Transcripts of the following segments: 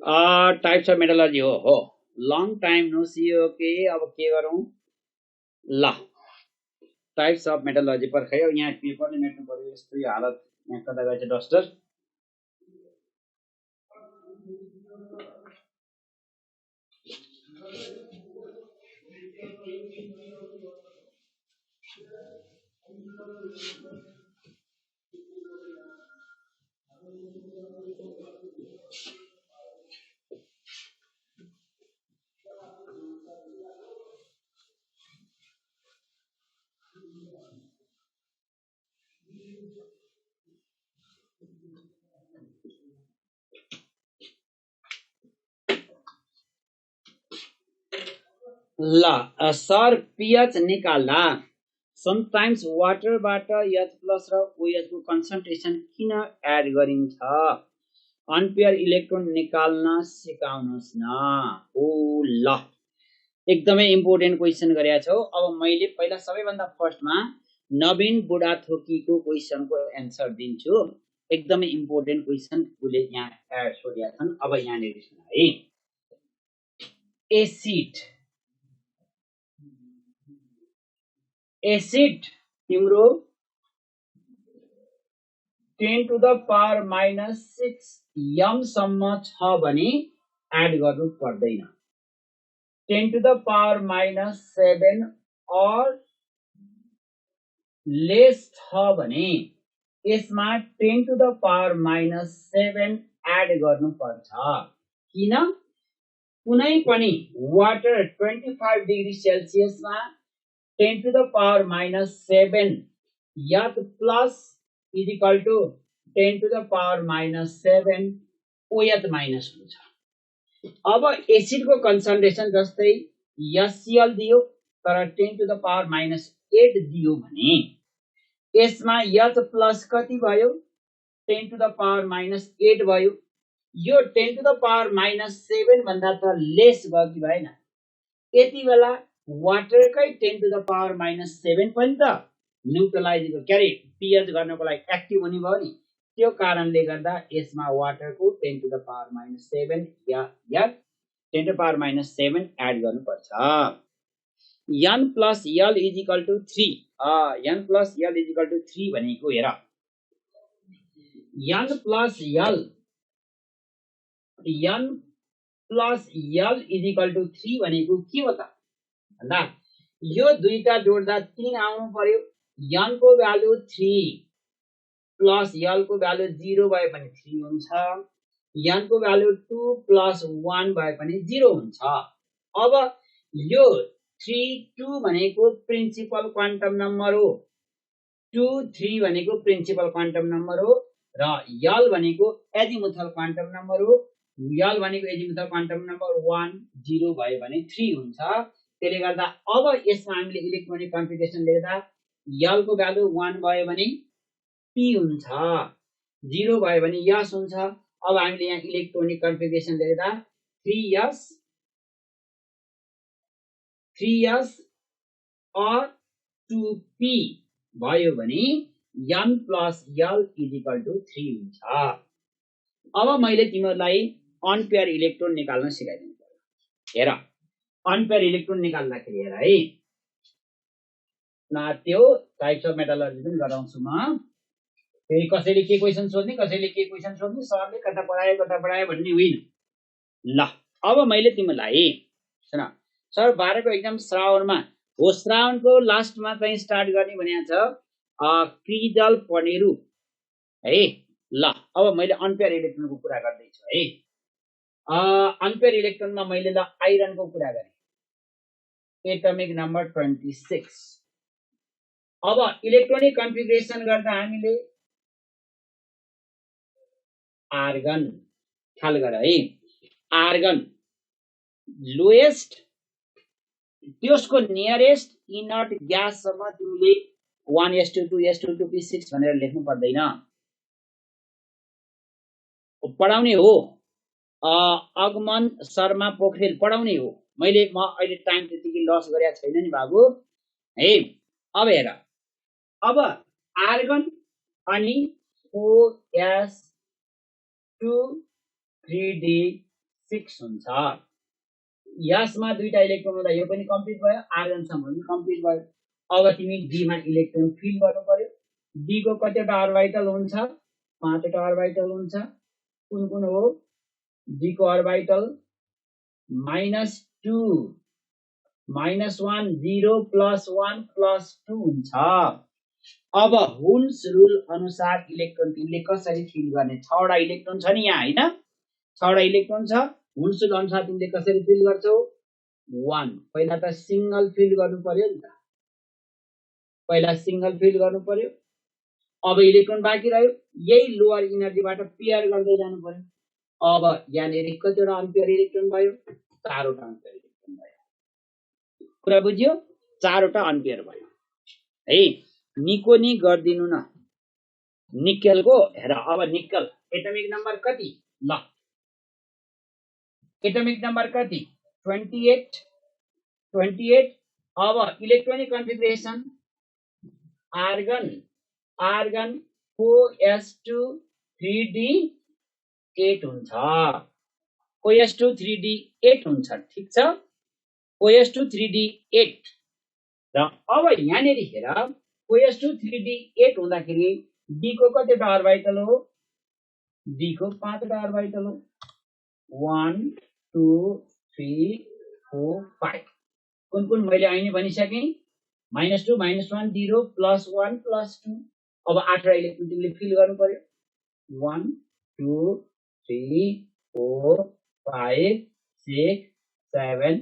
Types of metallurgy हो long time no see okay अब के गरौँ ल टाइप्स अफ मेटलर्जी पर्खायो यहाँ पेपरले मेट्नु पर्यो यस्तो हालत यहाँ कता गएछ डस्टर ल सर पीएच निकाल्दा समटाइम्स वाटरबाट एच प्लस र ओएच को कन्सन्ट्रेसन किन एड गरिन्छ अनपेयर इलेक्ट्रोन निकाल्न सिकाउनुस् न ओ ल एकदमै इम्पोर्टेन्ट क्वेशन गरेका छौ अब मैले पहिला सबैभन्दा फर्स्टमा नवीन बुढाथोकीको क्वेशनको एन्सर दिन्छु एकदमै इम्पोर्टेन्ट क्वेशन उले यहाँ एड सोधेका छन् अब यहाँनिर सुन है एसिड तिम्रो 10 to the power minus 6 m सम्म छ भने एड गर्नु पर्दैन 10 to the power minus 7 or less छ भने यसमा 10 to the power minus 7 add गर्नु पर्छ किन कुनै पनि वाटर 25 डिग्री सेल्सियसमा 10 to the power minus 7 याद plus is equal to 10 to the power minus 7 OH minus हुन्छ अब एसिड को कन्सन्ट्रेसन जस्तै HCl दियो तर 10 to the power minus 8 दियो भने यसमा H प्लस कति भयो 10 to the power minus 8 भयो यो 10 to the power minus 7 भन्दा त लेस भयो कि भएन यति बेला वाटरकै 10 to the power minus 7 पनि त न्यूट्रलाइज के अरे पीएच गर्नको लागि एक्टिभ हुने भयो नि त्यो कारणले गर्दा यसमा वाटरको 10 to the power minus 7 या 10 to the power minus 7 add गर्नुपर्छ n plus l is equal to 3 n plus l is equal to 3 भनेको हेर n plus l is equal to 3 भनेको के हो त भन्दा यो दुईटा जोड्दा 3 आउनु पर्यो n को भ्यालु 3 प्लस l को भ्यालु 0 भए पनि 3 हुन्छ n को भ्यालु 2 प्लस 1 भए पनि 0 हुन्छ अब यो 3 2 भनेको प्रिन्सिपल क्वान्टम नम्बर हो 2 3 भनेको प्रिन्सिपल क्वान्टम नम्बर हो र l भनेको एजिमुथल क्वान्टम नम्बर हो l भनेको एजिमुथल क्वान्टम नम्बर 1 0 भयो भने 3 हुन्छ त्यसले गर्दा अब यसमा हामीले इलेक्ट्रोनिक कन्फिगरेसन लेख्दा l को भ्यालु 1 भयो भने p हुन्छ 0 भयो भने s हुन्छ अब हामीले यहाँ इलेक्ट्रोनिक कन्फिगरेसन लेख्दा 3s or 2p भयो भने n plus l is equal to 3 हुन्छ अब मैले तिमीहरूलाई अनपेयर इलेक्ट्रोन निकाल्न सिकाइदिनु पर्यो हेर अनपेयर इलेक्ट्रोन निकाल्दाखेरि हेर है न त्यो टाइप्स अफ मेटलर्जी पनि गराउँछु म फेरि कसैले के क्वेशन सोध्ने कसैले के क्वेशन सोध्ने सरले कता पढायो भन्ने होइन ल अब मैले तिमीलाई सुन सर 12 को एक्जाम श्रावणमा हो श्रावणको लास्टमा चाहिँ स्टार्ट गर्ने भनेको छ क्रिजल पनेरु है ल अब मैले अनपेयर इलेक्ट्रोनको कुरा गर्दै छु है अनपेयर इलेक्ट्रोनमा मैले ल आइरनको कुरा गरे एटमिक नम्बर 26 अब इलेक्ट्रोनिक कन्फिगरेसन गर्दा हामीले आर्गन ख्याल गर है आर्गन लोएस्ट त्यसको नियरेस्ट इनर्ट ग्यास सम्म तिमीले 1s22 s22p6 भनेर लेख्नु पर्दैन पढाउने हो अगमन शर्मा पोखरेल पढाउने हो म अहिले टाइम त्यतिकै लस गरेको छैन नि बाबु है अब हेर अब आर्गन अनि OS2 3D 6 हुन्छ। यसमा दुईटा इलेक्ट्रोन हुँदा यो पनि कम्प्लिट भयो, आर्गनसम्म पनि कम्प्लिट भयो। अब तिमी डी मा इलेक्ट्रोन फिल गर्नु पर्यो। डी को कतिवटा अर्बिटल हुन्छ? 5 वटा अर्बिटल हुन्छ। कुन कुन हो? डी को अर्बिटल -2 -1 0 +1 +2 हुन्छ। अब हुल्स रुल अनुसार इलेक्ट्रोन तिमीले कसरी फिल गर्ने? 6 वटा इलेक्ट्रोन छ नि यहाँ, हैन? 6 वटा इलेक्ट्रोन छ। हुल्स रुल अनुसार तिमीले कसरी फिल गर्छौ? 1 पहिला त सिंगल फिल गर्नु पर्यो नि त। पहिला सिंगल फिल गर्नु पर्यो। अब इलेक्ट्रोन बाँकी रह्यो, यही लोअर इनर्जीबाट पेयर गर्दै जानु पर्यो। अब यहाँनिर कतिवटा अम्पियर इलेक्ट्रोन भयो? 4 वटा अम्पियर इलेक्ट्रोन भयो। कुरा बुझ्यो? 4 वटा अम्पियर भयो है। निको नि गर्दिनु न निकेलको। हेर अब निकल एटमिक नम्बर कति? ल एटमिक नम्बर कति? 28। अब electronic configuration argon 4s2 3d8 हुन्छ। OS2 3d8 हुन्छ। ठीक छ, OS2 3d8। र अब यहाँनिर हेर OS2 3d8 हुँदाखेरि डी को कतिवटा अर्बिटल हो? डी को 5 वटा अर्बिटल हो। 1 2 3 4 5। कुन कुन मैले अहिले भनिसकेँ? -2 -1 0 +1 +2। अब 8 वटा इलेक्ट्रोन तिमीले फिल गर्नु पर्यो। 1 2 3 4 5 6 7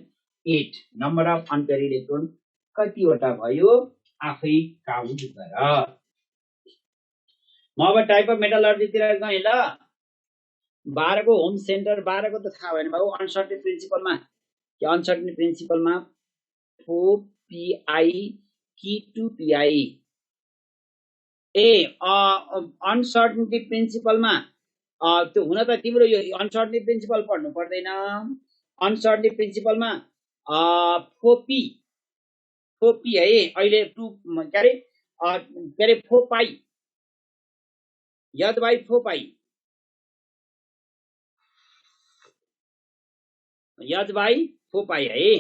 8 नम्बर अफ अम्पियर इलेक्ट्रोन कतिवटा भयो? आफै काउन्ट गर। म अब टाइप अफ मेटलर्जीतिर गएँ ल। 12 को होम सेन्टर 12 को त थाहा भएन बाबु। अनसर्टेनिटी प्रिन्सिपलमा के अनसर्टेनिटी प्रिन्सिपलमा 4pi कि 2pi अनसर्टेनिटी प्रिन्सिपलमा त्यो हुन त तिम्रो यो अनसर्टेनिटी प्रिन्सिपल पढ्नु पर्दैन। अनसर्टेनिटी प्रिन्सिपलमा 4p है। अहिले 2 के अरे 4pi याद भाइ 4pi याद भाइ 4pi है।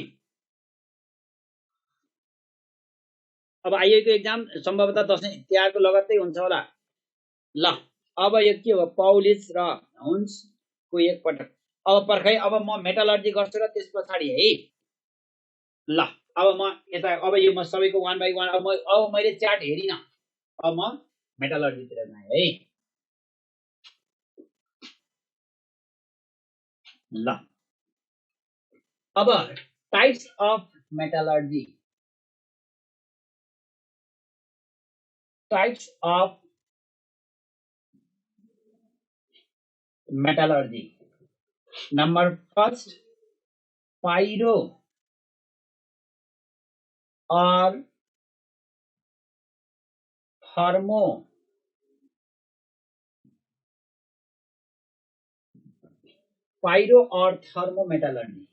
अब आइएको एक्जाम सम्भवतः दशैं तिहारको लगत्तै हुन्छ होला। ल अब यो के हो? पौलिस र हुन्सको एकपटक। अब पर्खै, अब म मेटलर्जी गर्छु र त्यस पछाडि है। ल अब म यता अब यो म सबैको 1 बाइ 1 अब मैले च्याट हेरिन। अब म मेटलर्जीतिर गएँ है। ल अब types of metallurgy. Types of metallurgy. Number first, pyro or thermo. Pyro or thermometallurgy.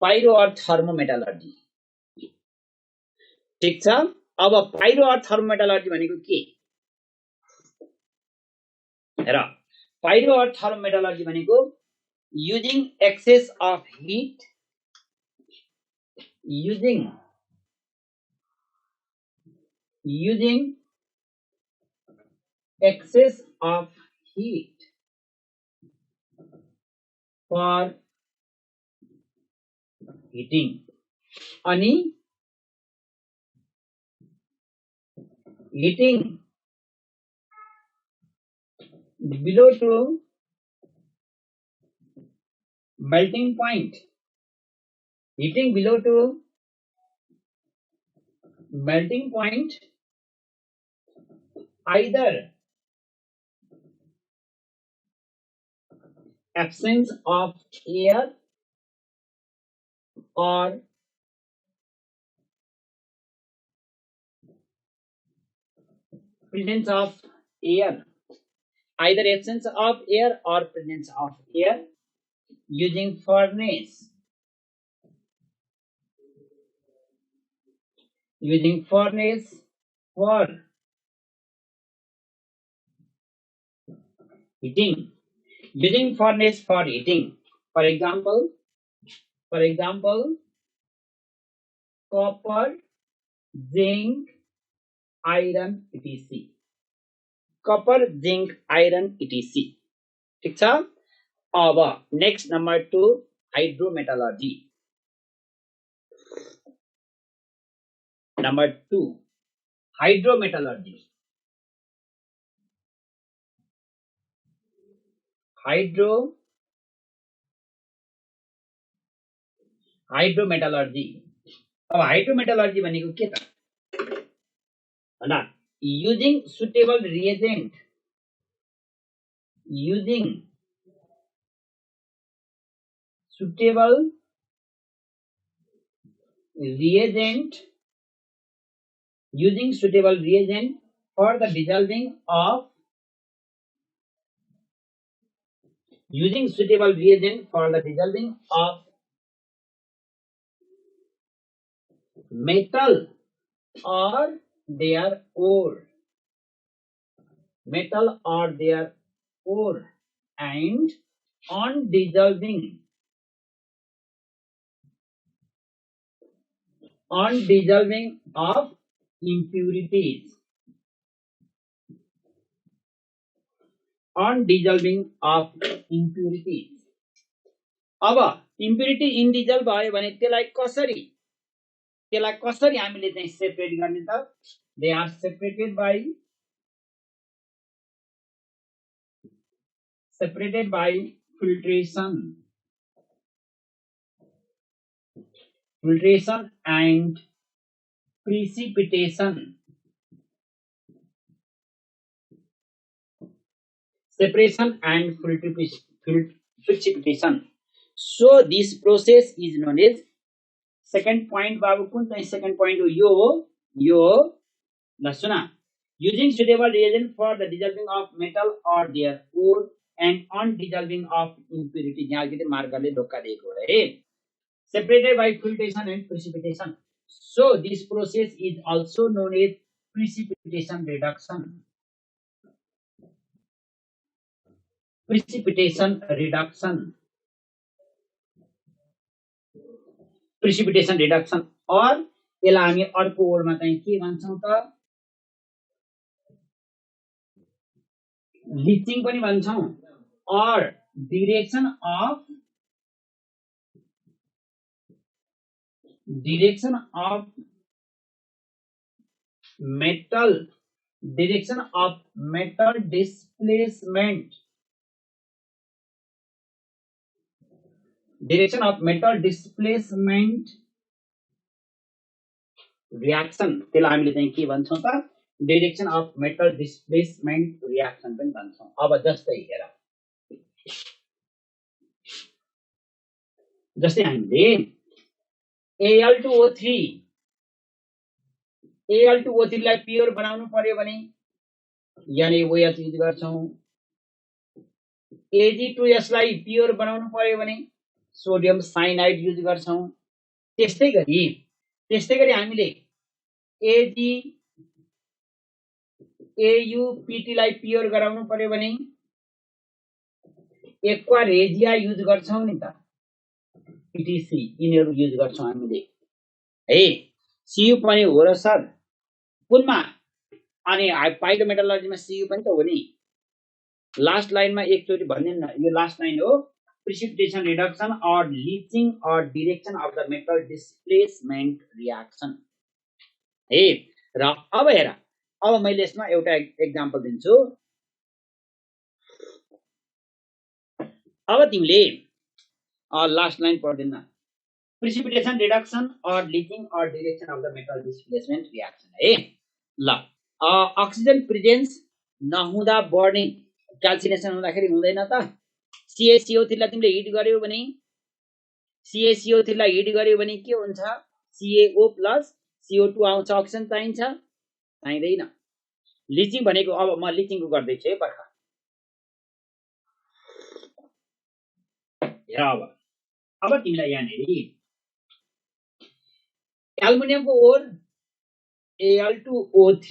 Pyro or thermometallurgy. ठीक छ। अब पाइरो और थर्मोमेटलर्जी भनेको के? हेर पाइरो और थर्मोमेटलर्जी भनेको using excess of heat using excess of heat for heating अनि heating below to melting point. Heating below to melting point either absence of air or presence of air, either absence of air or presence of air using furnace for heating. using furnace for heating. For example, copper, zinc, iron, etc. Copper, zinc, iron, etc. ठीक छ। अब next number 2 hydrometallurgy. Number 2 hydrometallurgy. Hydrometallurgy. अब hydrometallurgy भनेको के त भन्दा using suitable reagent, using suitable reagent for the dissolving of metal or their ore and on dissolving of impurities, अब impurity इन्डिजल भयो भने त्यसलाई कसरी हामीले चाहिँ सेपरेट गर्ने त? They are separated by filtration and precipitation. So this process is known as, second point बाबु कुन चाहिँ second point हो? यो ल सुना, using suitable reagent for the dissolving of metal or their ore and on dissolving of impurity. यहाँ अलिकति मार्गले ढोका दिएको हो है, separated by filtration and precipitation. So this process is also known as precipitation reduction. और यसलाई हामी अर्को वर्डमा चाहिँ के भन्छौं त? लिचिङ पनि भन्छौं। और direction of metal displacement reaction, त्यसलाई हामीले चाहिँ के भन्छौं त? Direction of metal displacement reaction पनि भन्छौं। अब जस्तै हेर, जस्तै हामीले Al2O3 लाई प्योर बनाउनु पर्यो भने यानी OH युज गर्छौं। Ag2S लाई प्योर बनाउनु पर्यो भने सोडियम साइनाइड युज गर्छौं। त्यस्तै गरी हामीले AuPT लाई प्योर गराउनु पर्यो भने एक्वा रेजिया युज गर्छौं नि त, PTC यिनीहरु युज गर्छौं हामीले है। Cu पनि हो र सर कुनमा? अनि पाइरोमेटलर्जीमा Cu पनि त हो नि। लास्ट लाइनमा एकचोटी भन्ने न, यो लास्ट लाइन हो, precipitation reduction or leaching or direction of the metal displacement reaction है। र अब हेर, अब मैले यसमा एउटा एक्जाम्पल दिन्छु। अब तिमीले लास्ट लाइन पढ्दैन, precipitation reduction or leaching or direction of the metal displacement reaction है। ल अक्सिजन प्रेजेन्स नहुँदा बढ्ने क्याल्सिनेसन हुँदाखेरि हुँदैन त? CaCO3 लाई तिमीले हिट गर्यो भने के हुन्छ? CaO प्लस CO2 आउँछ, अक्सिजन चाहिन्छ चाहिँदैन? लिचिङ भनेको, अब म लिचिङको गर्दै छु है पर्ख। हेर अब तिमीलाई यहाँनेरि एल्युमिनियमको ओर Al2O3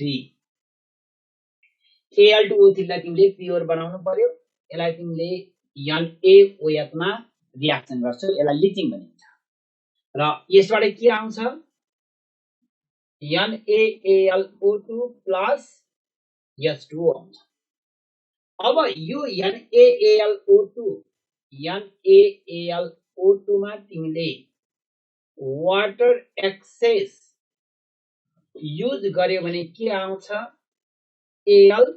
लाई तिमीले प्योर बनाउनु पर्यो। यसलाई तिमीले NaOH मा रियाक्सन गर्छ, यसलाई लिचिङ भनिन्छ। र यसबाट के आउँछ NaAlO2 प्लस H2O आउँछ। अब यो NaAlO2 मा तिमीले वाटर एक्सेस युज गर्यो भने के आउँछ AlOH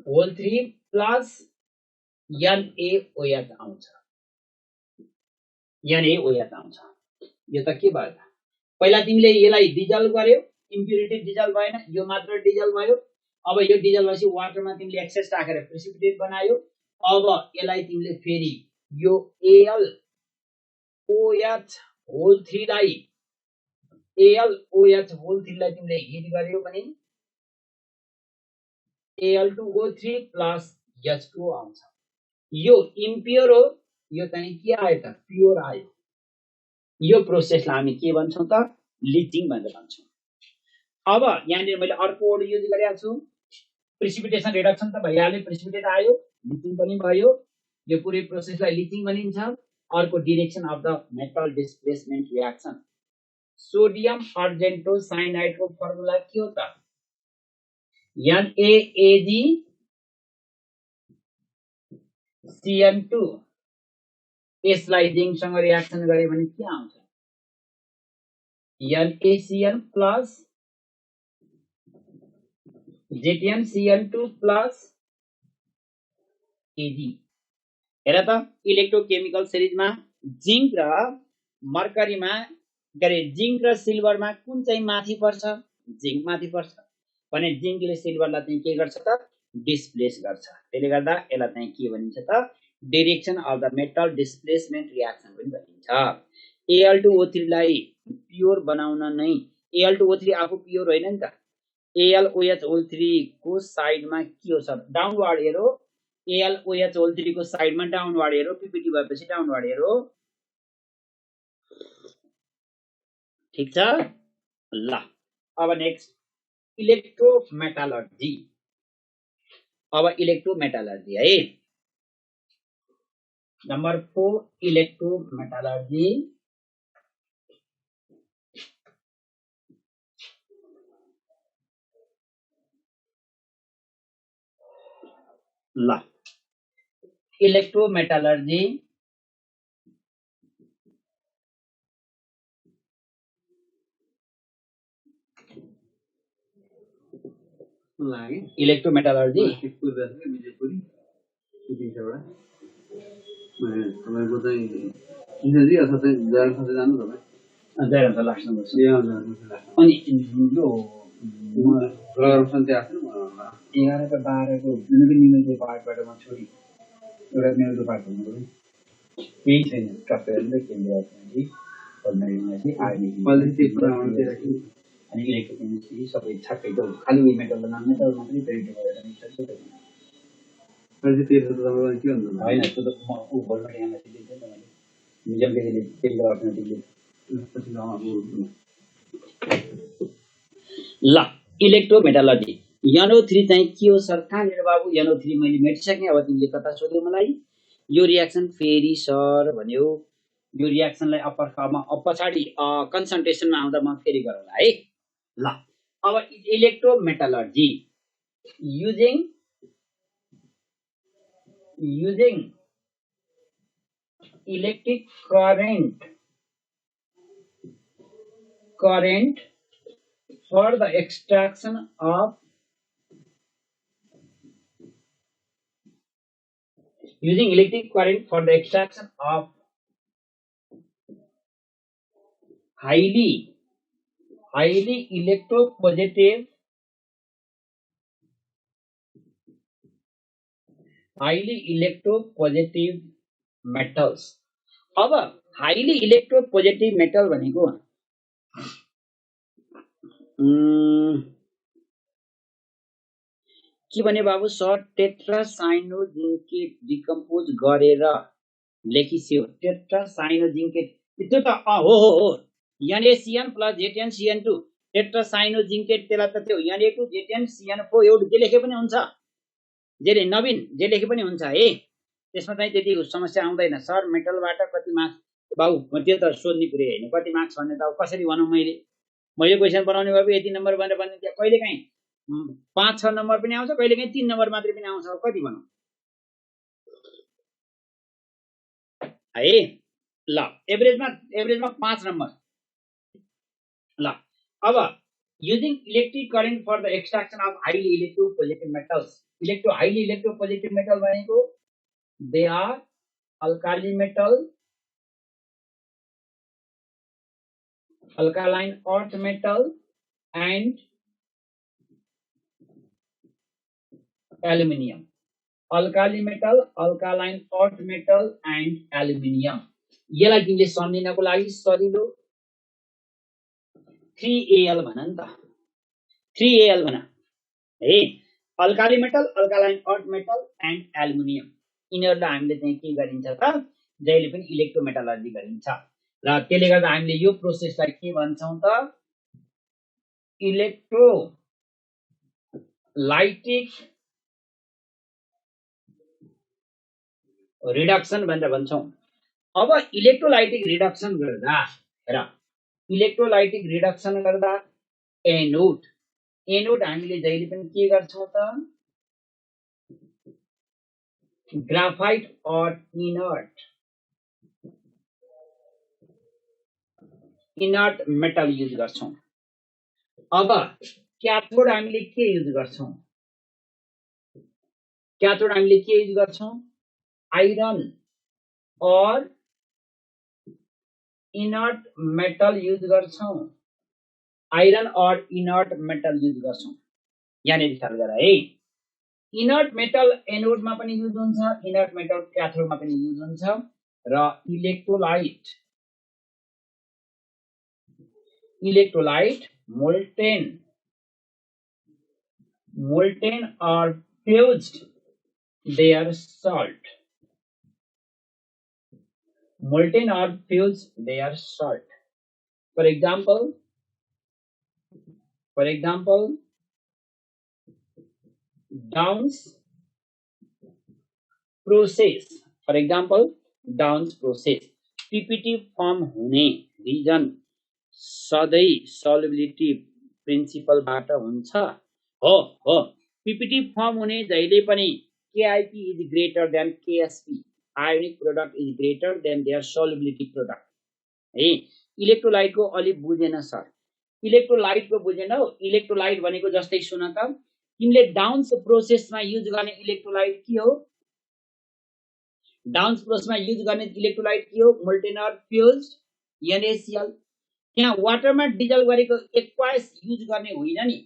होल 3 प्लस NaOH आउँछ। NaOH आउँछ। यो त के भयो त? पहिला तिमीले यसलाई डिजल्भ गर्यो, इम्प्युरिटी डिजल्भ भएन, यो मात्र डिजल्भ भयो। अब यो डिजल्भ भएपछि वाटरमा तिमीले एक्सेस राखेर प्रेसिपिटेट बनायो। अब यसलाई तिमीले फेरि यो AlOH होल 3 लाई तिमीले हिट गर्यो भने Al2O3 प्लस H2O आउँछ। यो इम्प्योर हो, यो चाहिँ के आयो त? प्योर आयो। यो प्रोसेसलाई हामी के भन्छौं त? लिचिङ भनेर भन्छौं। अब यहाँनिर मैले अर्को वर्ड युज गरेको छु, प्रेसिपिटेसन रिडक्सन त भइहाल्यो, प्रेसिपिटेट आयो, लिचिङ पनि भयो। यो पुरै प्रोसेसलाई लिचिङ भनिन्छ। अर्को direction of the metal displacement reaction. Sodium argento साइनाइडको फर्मुला के हो त? NaAgCN2 यसलाई जिंकसँग रिएक्सन गर्यो भने के आउँछ? NaCN plus ZnCN2 plus Ag। हेर त, इलेक्ट्रोकेमिकल सिरिजमा जिंक र मर्करीमा जिंक र सिल्भरमा कुन चाहिँ माथि पर्छ? जिंक माथि पर्छ। भने जिंकले सिल्भरलाई चाहिँ के गर्छ त? डिस्प्लेस गर्छ। त्यसले गर्दा यसलाई चाहिँ के भनिन्छ त? Direction of the metal displacement reaction पनि भनिन्छ। Al2O3 लाई प्योर बनाउन नै, Al2O3 आफू प्योर होइन नि त, AlOH होल 3 को साइडमा के हो sir? Downward arrow. AlOH whole 3 को साइडमा डाउनवर्ड एरो, पीपीटी भएपछि डाउनवर्ड एरो। ठीक छ ल। अब नेक्स्ट इलेक्ट्रोमेटालर्जी। अब इलेक्ट्रोमेटालर्जी है, नंबर 4 इलेक्ट्रोमेटालर्जी। ल इलेक्ट्रोमेटालर्जी इलेक्ट्रोमेटालर्जी तपाईको चाहिँ इन्जिनियरिङ अथवा चाहिँ जयराम सर जानु तपाईँ? Jayaram sir last number. अनि यो प्रोग्राम सन्ते आफ्नो 11 का 12 को निमेलको पार्टबाट म छोडी एउटा निमेलको पार्ट हुनुपर्यो। केही छैन, कप्टेनले केन्द्र चाहिँ पढ्नैपछि आर्मी पलिटिक्स प्रोग्रामतिर कि अनि इलेक्ट्रोकेमिस्ट्री सबै छक्कै त खाली उयो मेटलको नाम मेटल मात्रै प्रिन्ट गरेर नि सक्छ। अहिले त्यो त तपाईलाई के भन्नु? हैन, त्यो त म उ भोल्ट यहाँ दिन्छ नि त मैले निजमले टेक्निकल अल्टरनेटिभले। ल इलेक्ट्रोमेटालर्जी NO3 चाहिँ के हो सर? कहाँनिर बाबु? NO3 मैले मेटिसकेँ। अब तिमीले कता सोध्यौ मलाई? यो रिएक्सन फेरि सर भन्यो, यो रिएक्सनलाई अप्पर फर्ममा पछाडि कन्सन्ट्रेसनमा आउँदा म फेरि गरौँला है। ल अब electrometallurgy using electric current for the extraction of using electric current for the extraction of highly electropositive metals। अब हाईली इलेक्ट्रोपोजिटिभ मेटल भनेको के भने बाबु सर? टेट्रासाइनोजिंकेट डिकम्पोज गरेर लेखिस्यो। टेट्रासाइनोजिंकेट त्यो त हो NaCN प्लस ZnCN2 टेट्रासाइनोजिंकेट, त्यसलाई त त्यो Na2 ZnCN4 एउटा जे लेखे पनि हुन्छ। जे नवीन जे लेखे पनि हुन्छ है, त्यसमा चाहिँ त्यति समस्या आउँदैन। सर मेटलबाट कति मार्क्स बाउ त्यो त सोध्ने कुरै होइन, कति मार्क्स भन्ने त अब कसरी भनौँ। मैले यो क्वेसन बनाउने भए यति नम्बर भनेर भन्ने त्यहाँ कहिलेकाहीँ 5-6 नम्बर पनि आउँछ, कहिलेकाहीँ 3 नम्बर मात्रै पनि आउँछ। कति भनौँ है। ल एभरेजमा 5 नम्बर। ल अब using electric current for the extraction of highly electropositive metals. Highly electropositive metal भनेको they are alkali metal, alkaline earth metal and aluminium. Alkali metal, alkaline earth metal and aluminium. यसलाई तिमीले सम्झिनको लागि सजिलो 3Al भन नि त, 3Al भन है। Alkali metal, alkaline earth metal and aluminium, यिनीहरूलाई हामीले चाहिँ के गरिन्छ त, जहिले पनि इलेक्ट्रोमेटलर्जी गरिन्छ। र त्यसले गर्दा हामीले यो प्रोसेसलाई के भन्छौँ त, इलेक्ट्रोलाइटिक रिडक्सन भनेर भन्छौँ। अब इलेक्ट्रोलाइटिक रिडक्सन गर्दा हेर, इलेक्ट्रोलाइटिक रिडक्सन गर्दा एनोड हामीले जहिले पनि के गर्छौँ त, ग्राफाइट और इनर्ट मेटल युज गर्छौं। अब क्याथोड हामीले के युज गर्छौं, आइरन और इनर्ट मेटल युज गर्छौं, यहाँनिर ख्याल गर है। इनर्ट मेटल एनोडमा पनि युज हुन्छ, इनर्ट मेटल क्याथोडमा पनि युज हुन्छ। र electrolyte molten or fused their salt, for example Downs process, PPT form हुने रिजन सधैं सल्युबिलिटी प्रिन्सिपल बाट हुन्छ। हो PPT फर्म हुने जहिले पनि KIP is greater than KSP, ionic product is greater than their solubility product है। इलेक्ट्रोलाइट को अलि बुझेन सर, इलेक्ट्रोलाइट को बुझेनौ। इलेक्ट्रोलाइट भनेको जस्तै सुन त, तिमीले डाउन्स प्रोसेसमा युज गर्ने इलेक्ट्रोलाइट के हो, मोल्टेन और फ्युज्ड NaCl। त्यहाँ वाटरमा डिजल गरेको एक्वायस युज गर्ने होइन नि,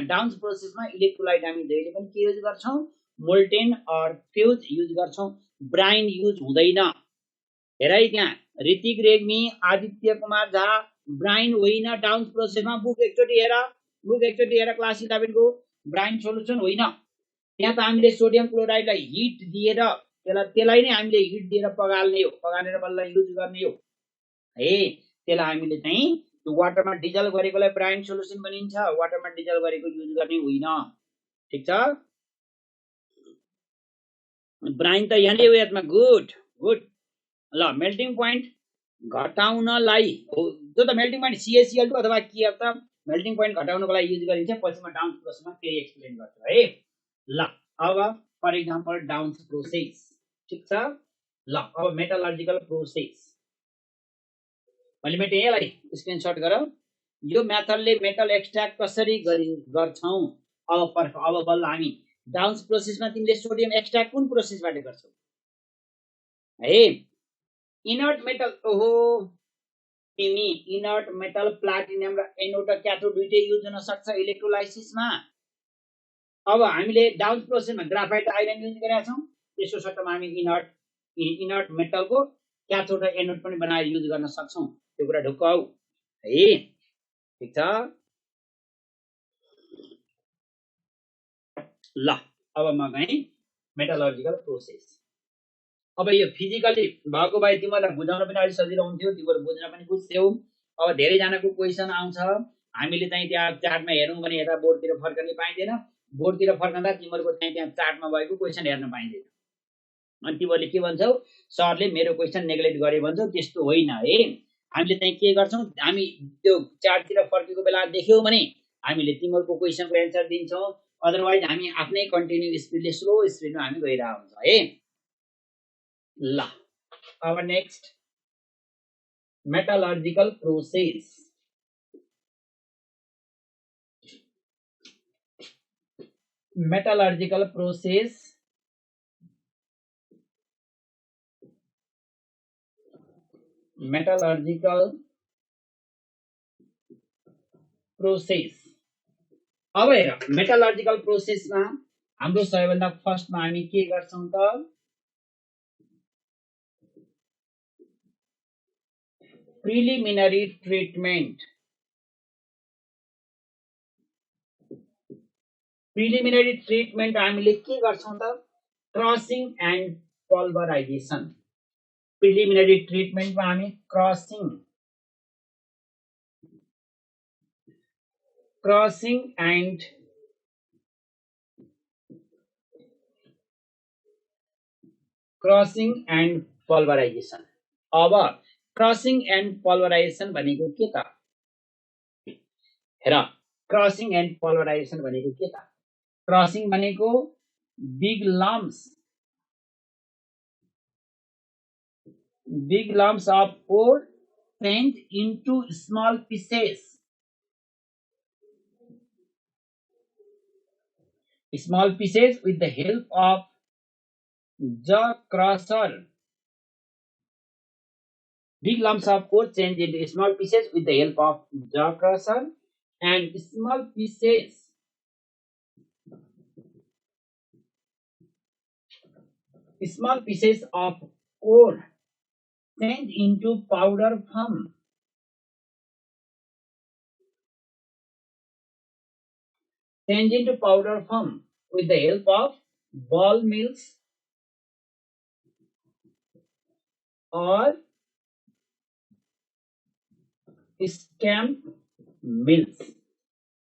डाउन्स प्रोसेसमा इलेक्ट्रोलाइट हामी जहिले पनि के युज गर्छौं, मोल्टेन और फ्युज युज गर्छौं, ब्राइन युज हुँदैन। हेर है, त्यहाँ ऋतिक रेग्मी, आदित्य कुमार झा, ब्राइन होइन डाउन्स प्रोसेसमा। बुक एकचोटी हेर क्लास 11 को ब्राइन सोलुसन होइन। त्यहाँ त हामीले सोडियम क्लोराइडलाई हिट दिएर त्यसलाई नै हामीले हिट दिएर पगाल्ने हो, पगालेर बल्ल युज गर्ने हो है। त्यसलाई हामीले चाहिँ त्यो वाटरमा डिजल गरेकोलाई ब्राइन सोलुसन भनिन्छ, वाटरमा डिजल गरेको युज गर्ने होइन। ठीक छ, ब्राइन त यहाँले हो यसमा। गुड। ल मेल्टिङ पोइन्ट घटाउनलाई जो त मेल्टिङ पोइन्ट CaCl2 अथवा के त मेल्टिङ पोइन्ट घटाउनको लागि युज गरिन्छ। पछिमा डाउन्स प्रोसेसमा फेरि एक्सप्लेन गर्छु है। ल अब फर एक्जाम्पल डाउन्स प्रोसेस, ठीक छ। ल अब मेटलर्जिकल प्रोसेस मैले मेटे यसलाई स्क्रिनशट गर। यो मेथडले मेटल एक्सट्र्याक्ट कसरी गर्छौं। अब बल्ल हामी डाउन्स प्रोसेसमा तिमीले सोडियम एक्सट्र्याक्ट कुन प्रोसेसबाट गर्छौ है। इनर्ट मेटल, ओहो तिमी इनर्ट मेटल प्लाटिनियम र एनोड र क्याथोड दुईटै युज हुन सक्छ इलेक्ट्रोलाइसिसमा। अब हामीले डाउन्स प्रोसेसमा ग्राफाइट आइरन युज गरेका छौं, त्यसको सट्टामा हामी इनर्ट मेटलको क्याथोड र एनोड पनि बनाएर युज गर्न सक्छौं। त्यो कुरा ढुक्क हौ है। ठीक छ, ल अब म गएँ मेटलर्जिकल प्रोसेस। अब यो फिजिकली भएको भए तिमीलाई बुझाउन पनि अलि सजिलो हुन्थ्यो, तिमीहरू बुझ्न पनि बुझ्थ्यौ। अब धेरै जनाको क्वेशन आउँछ, हामीले चाहिँ त्यहाँ चार्टमा हेरौँ भने यता बोर्डतिर फर्कने पाइँदैन। बोर्डतिर फर्कँदा तिमीहरूको चाहिँ त्यहाँ चार्टमा भएको क्वेसन हेर्न पाइँदैन अनि तिमीहरूले के भन्छौ सरले मेरो क्वेसन नेग्लेक्ट गरे भन्छौ त्यस्तो होइन है हामीले चाहिँ के गर्छौं हामी त्यो चार्टतिर फर्केको बेला देख्यौ भने हामीले तिमीहरूको क्वेसनको एन्सर दिन्छौं अदरवाइज हामी आफ्नै कन्टिन्यू स्पिडले स्लो स्पिडमा हामी गइरहेको हुन्छ है ल अब next metallurgical process metallurgical process अब हेर मेटलर्जिकल प्रोसेसमा हाम्रो सबैभन्दा फर्स्टमा हामी के गर्छौं त प्रिलिमिनरी ट्रिटमेन्ट हामीले के गर्छौं त क्रसिङ एन्ड पल्भराइजेसन प्रिलिमिनरी ट्रिटमेन्टमा हामी क्रसिङ एन्ड पल्भराइजेसन अब क्रसिङ एन्ड पल्भराइजेसन भनेको के त हेर क्रसिङ एन्ड पल्भराइजेसन भनेको के त क्रसिङ भनेको big lumps of ore sent into small pieces with the help of jaw crusher. Big lumps of ore changed into small pieces with the help of jaw crusher and small pieces of ore sent into powder form. With the help of ball mills or stamp mills.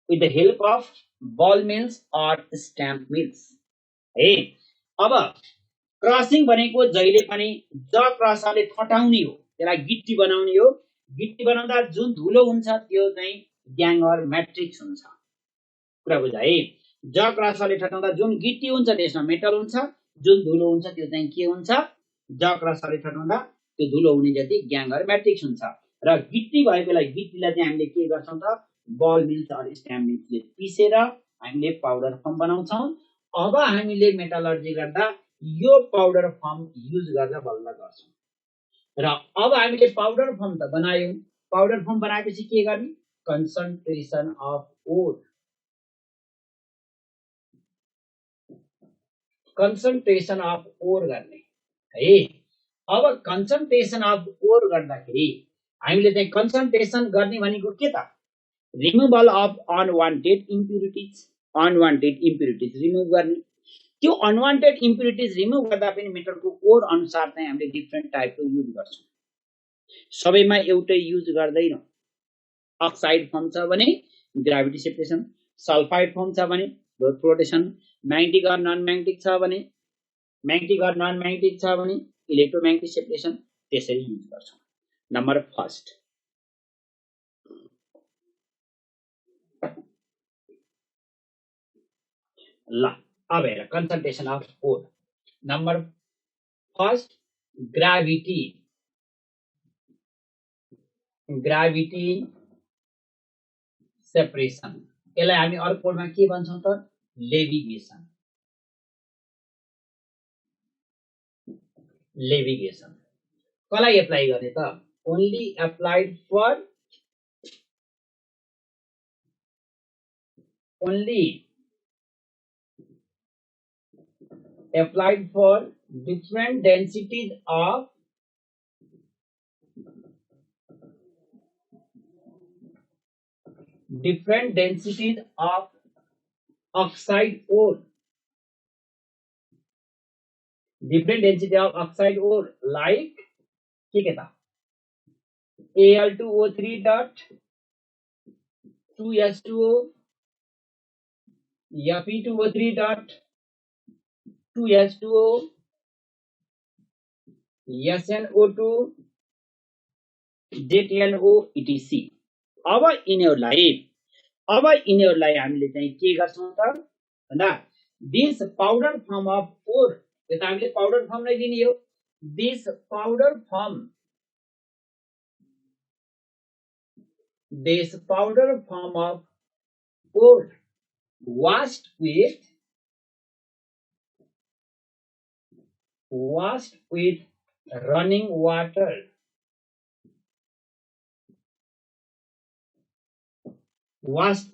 With the help of ball mills or stamp mills. है अब crossing भनेको जहिले पनि ज क्रसरले ठटाउने हो त्यसलाई गिट्टी बनाउने हो गिट्टी बनाउँदा जुन धुलो हुन्छ त्यो चाहिँ ग्याङ्गर म्याट्रिक्स हुन्छ कुरा बुझ है ज क्रसरले ठटाउँदा जुन गिट्टी हुन्छ त्यसमा मेटल हुन्छ जुन धुलो हुन्छ त्यो चाहिँ के हुन्छ ज क्रसरले ठटाउँदा त्यो धुलो हुने जति ग्याङ्गर म्याट्रिक्स हुन्छ र गिट्टी भएकोलाई गिट्टीलाई चाहिँ हामीले के गर्छौं त बल मिल्स अर स्ट्याम्प मिल्सले पिसेर हामीले पाउडर फर्म बनाउँछौं अब हामीले मेटलर्जी गर्दा यो पाउडर फर्म युज गरेर बल्ल गर्छौं र अब हामीले पाउडर फर्म त बनायौं पाउडर फर्म बनाएपछि के गर्ने कन्सन्ट्रेसन अफ ओर गर्ने है अब कन्सन्ट्रेसन अफ ओर गर्दाखेरि हामीले चाहिँ कन्सन्ट्रेसन गर्ने भनेको के त removal of unwanted impurities remove गर्ने त्यो अनवान्टेड इम्प्युरिटिज रिमुभ गर्दा पनि मेटलको ओर अनुसार चाहिँ हामीले डिफ्रेन्ट टाइपको युज गर्छौं सबैमा एउटै युज गर्दैनौं अक्साइड फर्म छ भने ग्राभिटी सेपरेसन सल्फाइड फर्म छ भने flotation magnetic or non magnetic छ भने इलेक्ट्रोम्याग्नेटिक सेपरेसन त्यसरी युज गर्छौं नम्बर फर्स्ट ल अब हेर concentration of ore number first gravity separation यसलाई हामी अर्को कोडमा के भन्छौं त लेभिगेसन कसलाई एप्लाई गर्ने त only applied for different densities of oxide ore like के कहता Al2O3 dot 2S2O Fe2O3 dot 2H2O SNO2 ZNO etc. अब यिनीहरूलाई हामीले चाहिँ के गर्छौं त भन्दा this powder form of ore यो त हामीले पाउडर फर्म नै दिने हो this powder form of ore washed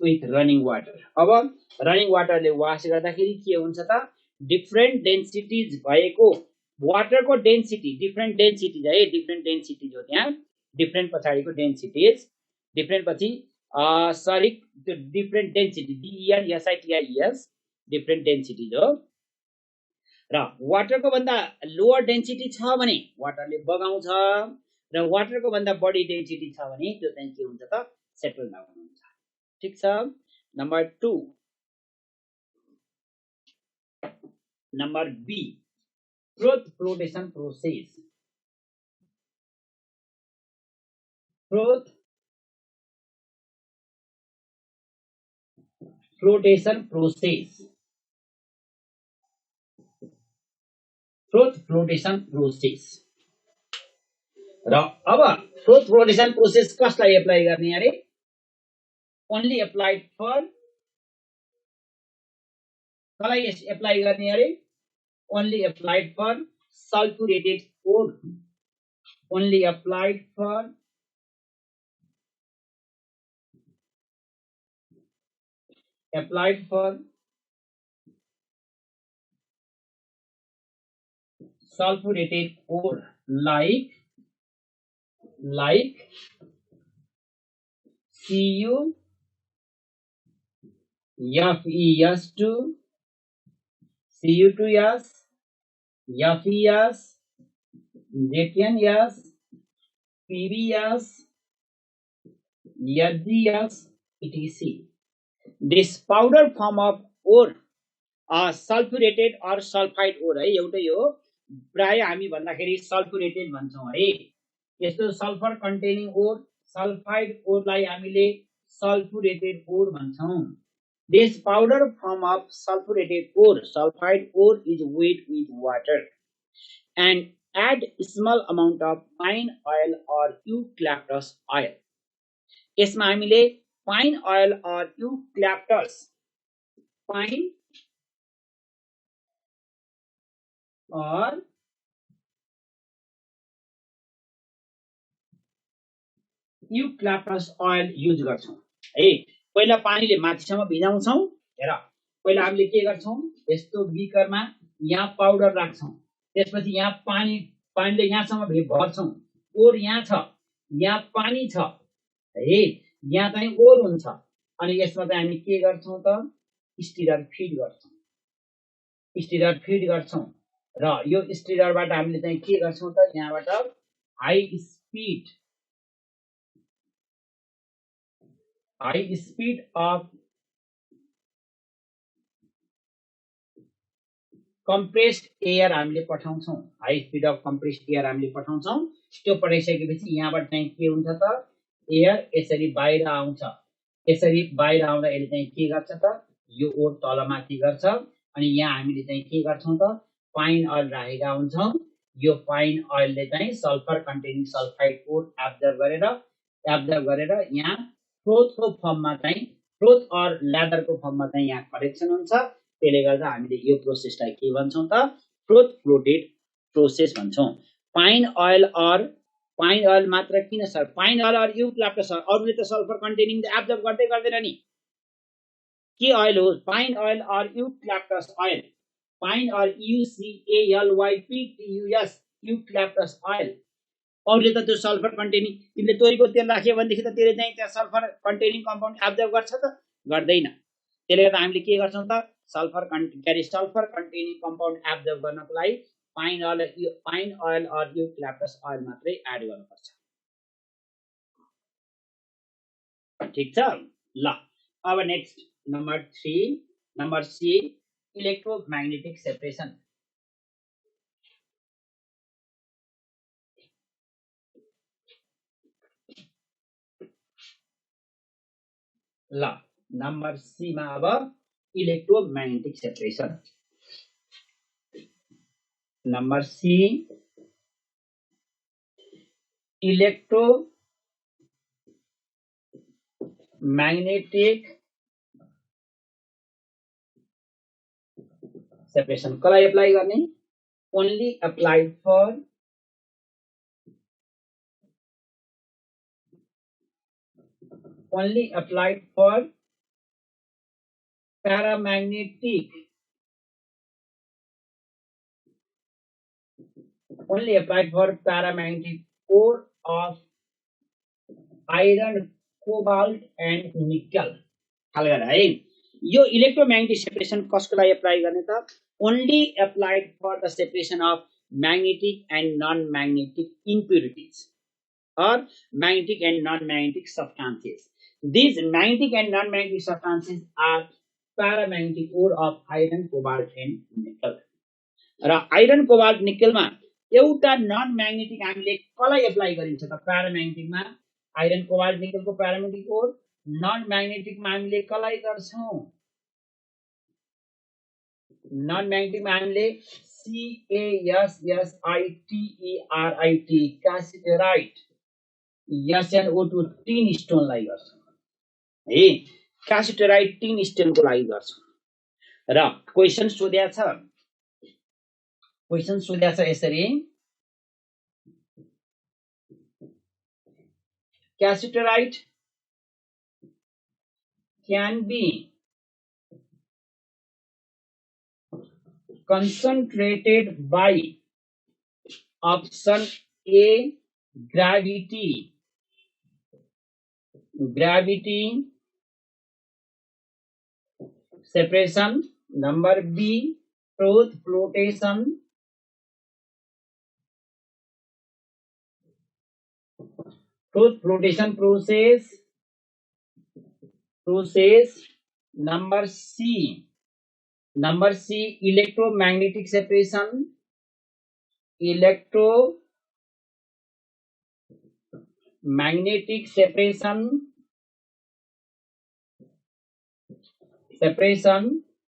with running water अब रनिङ वाटरले वाश गर्दाखेरि के हुन्छ त डिफरेन्ट डेन्सिटीज भएको वाटरको डेन्सिटी डिफरेन्ट डेन्सिटीज है डिफरेन्ट डेन्सिटीज हो त्यहाँ डिफरेन्ट पछाडिको डेन्सिटीज डिफरेन्ट पछि सरी त्यो different density DENSITIES different densities हो र वाटरको भन्दा लोअर डेन्सिटी छ भने वाटरले बगाउँछ र वाटरको भन्दा बढी डेन्सिटी छ भने त्यो चाहिँ के हुन्छ त सेटल डाउन हुन्छ ठीक छ number 2 number B froth flotation process froth flotation process र अब फ्रोथ फ्लोटेसन प्रोसेस कसलाई एप्लाई गर्ने अरे ओन्ली एप्लाइड फर कसलाई एप्लाई गर्ने are only applied for sulphurated ore only applied for sulfurated ore like Cu FeS2 Cu2S FeS ZnS PbS FgS etc. This powder form of ore sulfurated or sulfide ore है एउटै हो प्राय हामी भन्दाखेरि सल्फ्युरेटेड भन्छौं है यस्तो सल्फर कन्टेनिङ ओर sulphide ओरलाई हामीले सल्फ्युरेटेड ओर भन्छौं This powder form of sulfurated ore sulfide ore is wet with water and add small amount of pine oil or eucalyptus oil यसमा हामीले pine oil or eucalyptus pine or eucalyptus oil use गर्छौं है पहिला पानीले माथिसम्म भिजाउँछौं हेर पहिला हामीले के गर्छौं यस्तो बिकरमा यहाँ पाउडर राख्छौं त्यसपछि यहाँ पानीले यहाँसम्म भर्छौं ओर यहाँ छ यहाँ पानी छ है यहाँ चाहिँ ओर हुन्छ अनि यसमा चाहिँ हामी के गर्छौं त स्टिरर फिड गर्छौं र यो स्टिररबाट हामीले चाहिँ के गर्छौं त यहाँबाट high speed of compressed air हामीले पठाउँछौं high speed of compressed air हामीले पठाउँछौं त्यो पठाइसकेपछि यहाँबाट चाहिँ के हुन्छ त एयर यसरी बाहिर आउँछ यसरी बाहिर आउँदा यसले चाहिँ के गर्छ त यो ओर तलमाथि गर्छ अनि यहाँ हामीले चाहिँ के गर्छौं त पाइन ओइल राखेका हुन्छौं यो पाइन ओइलले चाहिँ सल्फर कन्टेनिङ सल्फाइड ओर एब्जर्ब गरेर यहाँ फ्रोथको फर्ममा चाहिँ फ्रोथ अर ल्यादरको फर्ममा चाहिँ यहाँ करेक्सन हुन्छ त्यसले गर्दा हामीले यो प्रोसेसलाई के भन्छौं त फ्रोथ फ्लोटेड प्रोसेस भन्छौं पाइन ओइल मात्र किन सर पाइन ओइल अर युक्यालिप्टस अरूले त सल्फर कन्टेनिङ एब्जर्ब गर्दैन नि के ओइल हो pine oil or eucalyptus oil pine or UCALYPTUS eucalyptus oil अरूले त त्यो सल्फर कन्टेनिङ तिमीले तोरीको तेल राख्यो भनेदेखि त त्यसले चाहिँ त्यहाँ सल्फर कन्टेनिङ कम्पाउन्ड एब्जर्ब गर्छ त गर्दैन त्यसले गर्दा हामीले के गर्छौं त सल्फर कन्टेनिङ कम्पाउन्ड एब्जर्ब गर्नको लागि pine oil or eucalyptus oil मात्रै एड गर्नुपर्छ ठीक छ ल अब next number 3 number C electromagnetic separation. ल नंबर सी मा अब electromagnetic separation. Number C electromagnetic separation कसलाई एप्लाई गर्ने? Only applied for paramagnetic ore of iron, cobalt and nickel। थाल गरे है। यो इलेक्ट्रोमैग्नेटिक सेपरेशन कसको लागि एप्लाई गर्ने त? Only applied for the separation of magnetic and non magnetic impurities or magnetic and non-magnetic substances। These magnetic and non-magnetic substances are paramagnetic ore of iron, cobalt and nickel। र iron, cobalt, निकलमा एउटा non magnetic हामीले कसलाई apply गरिन्छ त? प्याराम्याग्नेटिकमा iron, cobalt, निकलको प्याराम्याग्नेटिक ओर। Non म्याग्नेटिकमा हामीले कसलाई गर्छौं? Non म्याग्नेटिकमा हामीले CaSSITERIT क्यासिटराइट SnO2 टिन स्टोनलाई गर्छौं है। क्यासिटराइट टिन स्टोनको लागि गर्छौं। र क्वेशन सोध्या छ यसरी, cassiterite can be concentrated by option A gravity separation, number B truth flotation, process, number C electromagnetic separation,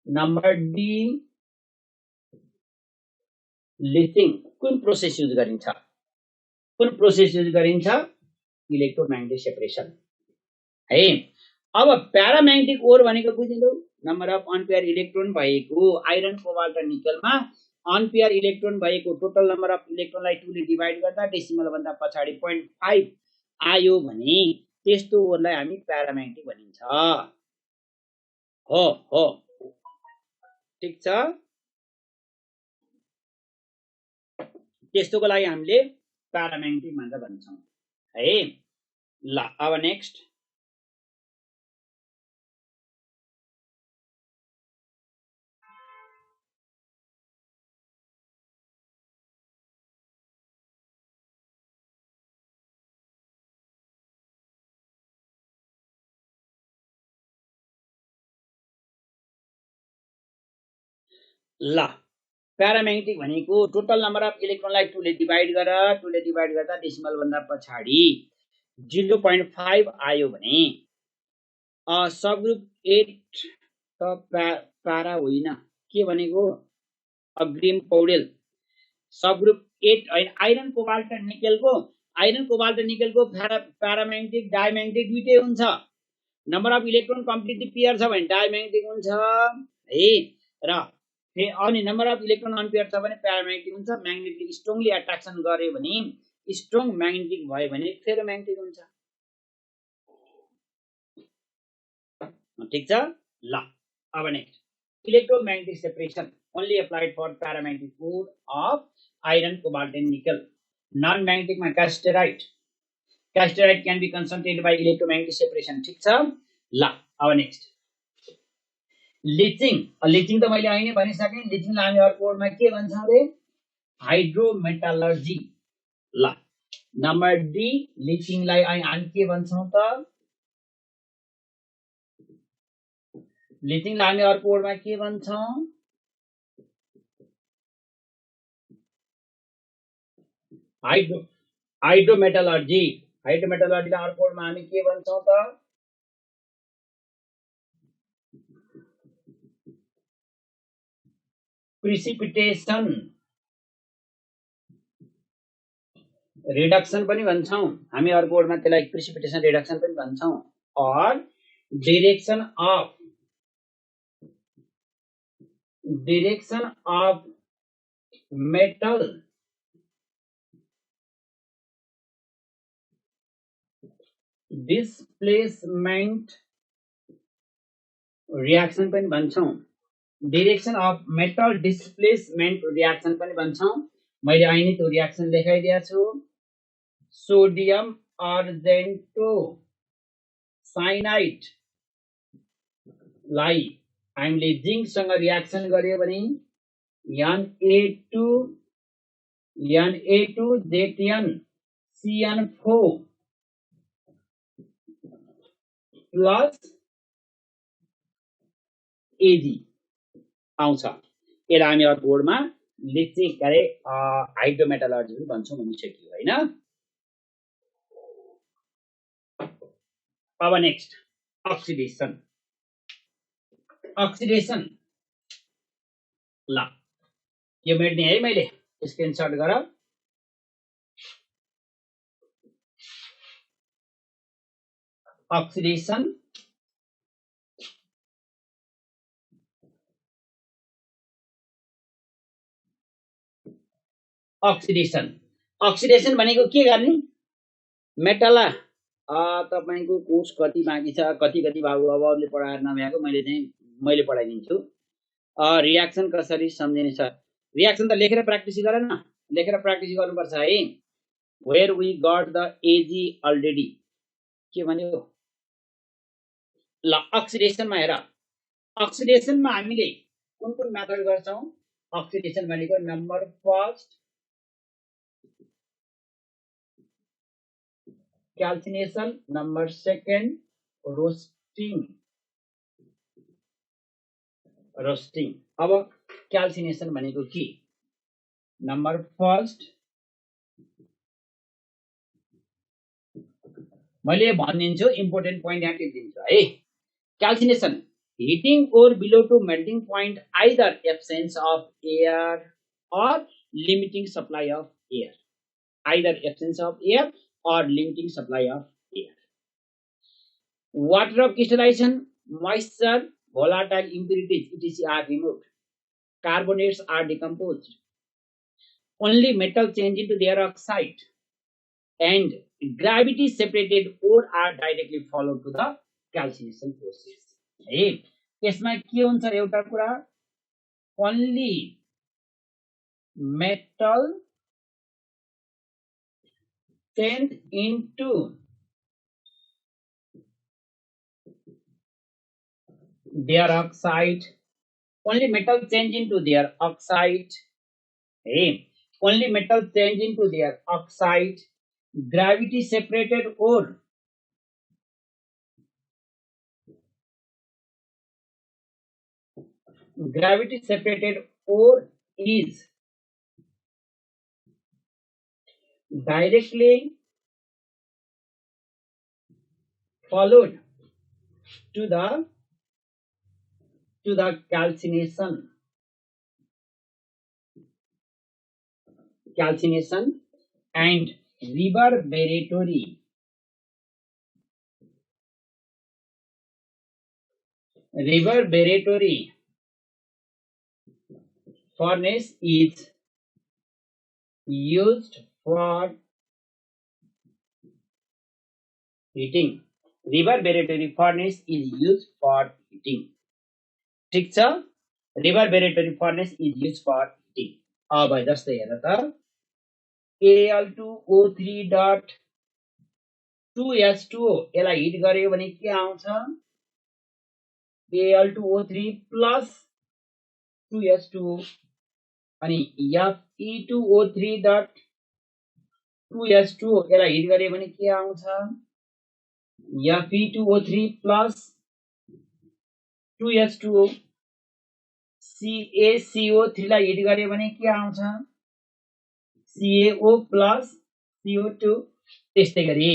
number D लिथिङ। कुन प्रोसेस युज गरिन्छ? इलेक्ट्रोमैग्नेटिक सेपरेशन है। अब प्याराम्याग्नेटिक ओर भनेको बुझिनु, नम्बर अफ अनपेयर इलेक्ट्रोन भएको आइरन, कोबाल्ट र निकलमा unpaired electron भएको total number of इलेक्ट्रोनलाई 2 ले divide गर्दा डेसिमल भन्दा पछाडी 0.5 आयो भने त्यस्तो ओरलाई हामी प्याराम्याग्नेटिक भनिन्छ। हो ठीक छ। त्यस्तोको लागि हामीले प्याराम्याग्नेटिक भनेर भन्छौं है। ल अब नेक्स्ट ल प्याराम्याग्नेटिक भनेको टोटल नम्बर अफ इलेक्ट्रोनलाई 2 ले डिवाइड गर्दा डेसिमल भन्दा पछाडी 0.5 आयो भने सबग्रुप 8 त प्यारा होइन, के भनेको? अग्रिम पौडेल। सबग्रुप 8 आइरन, कोबाल्ट र निकलको प्याराम्याग्नेटिक डायम्याग्नेटिक दुईटै हुन्छ। Number of electron completely pair छ भने डायम्याग्नेटिक हुन्छ है। र अनि नम्बर अफ इलेक्ट्रोन अनपेयर छ भने प्याराम्याग्नेटिक हुन्छ। म्याग्नेटिक स्ट्रङली अट्र्याक्सन गर्यो भने, स्ट्रङ म्याग्नेटिक भयो भने फेरोम्याग्नेटिक हुन्छ। ठीक छ। ल अब next electromagnetic separation only applied for paramagnetic ore of iron, cobalt and nickel. Non magnetic मा cassiterite can be concentrated by electromagnetic separation. ठीक छ। ल अब नेक्स्ट लिचिङ त मैले अहिले भनिसके। लिचिङलाई हामी अर्को वर्डमा के भन्छौं रे? हाइड्रोमेटालर्जी। ल नम्बर डी लिचिङलाई हामी के भन्छौं त? लिचिङलाई हामी अर्को वर्डमा के भन्छौं? हाइड्रोमेटलर्जी। हाइड्रोमेटलर्जीलाई अर्को वर्डमा हामी के भन्छौं त? प्रिसिपिटेसन रिडक्सन पनि भन्छौं हामी। अर्को वर्डमा त्यसलाई प्रिसिपिटेसन रिडक्सन पनि भन्छौं। और direction of metal displacement reaction पनि भन्छौं। Direction of metal displacement reaction पनि भन्छौं। मैले अहिले त्यो रिएक्सन देखाइदिएको छु। सोडियम अर्जेन्टो साइनाइड लाई हामीले जिंक सँग रिएक्सन गर्यो भने Na2ZnCN4 प्लस Ag आउँछ। यसलाई हामी अर्को वर्डमा लिचिङ गरे हाइड्रोमेटलर्जी पनि भन्छौं भनिसक्यो हैन। अब नेक्स्ट अक्सिडेसन। अक्सिडेसन ल यो मेट्ने है, मैले स्क्रिनशट गर। अक्सिडेसन अक्सिडेसन अक्सिडेसन भनेको के गर्ने? मेटल तपाईको कोर्स कति बाँकी छ, कति बाबुले पढाएर नभ्याएको मैले पढाइदिन्छु। रिएक्सन कसरी सम्झिने छ? रिएक्सन त लेखेर प्र्याक्टिस गर न, लेखेर प्र्याक्टिस गर्नुपर्छ है। Where we got the Ag already के भन्यो? ल अक्सिडेसनमा हेर, अक्सिडेसनमा हामीले कुन कुन मेथड गर्छौं? अक्सिडेसन भनेको number first calcination, number second roasting. अब क्याल्सिनेसन भनेको के? नम्बर फर्स्ट मैले भनिदिन्छु, इम्पोर्टेन्ट पोइन्ट यहाँ टिप्दिन्छु है। Calcination heating ore below to melting point, either absence of air or limiting supply of air. Either absence of air or limiting supply of air. Water of crystallization, moisture, volatile impurities etc. are removed. Carbonates are decomposed. Only metal change into their oxide and gravity separated ore are directly followed to the calcination process. है यसमा के हुन्छ? एउटा कुरा, only metal change into their oxide, only metal change into their oxide, hey, only metal change into their oxide, gravity separated ore, gravity separated ore is directly followed to the calcination and reverberatory furnace is used for heating. Reverberatory furnace is used for heating. ठीक छ, reverberatory furnace is used for heating. अब जस्तै हेर त, Al2O3.2H2O यसलाई hit गर्यो भने के आउँछ? Al2O3 plus 2H2O अनि Fe2O3.2H2O यसलाई हिट गर्यो भने के आउँछ? Fe2O3 plus 2H2O CaCO3 लाई हिट गर्यो भने के आउँछ CaO प्लस CO2 त्यस्तै गरी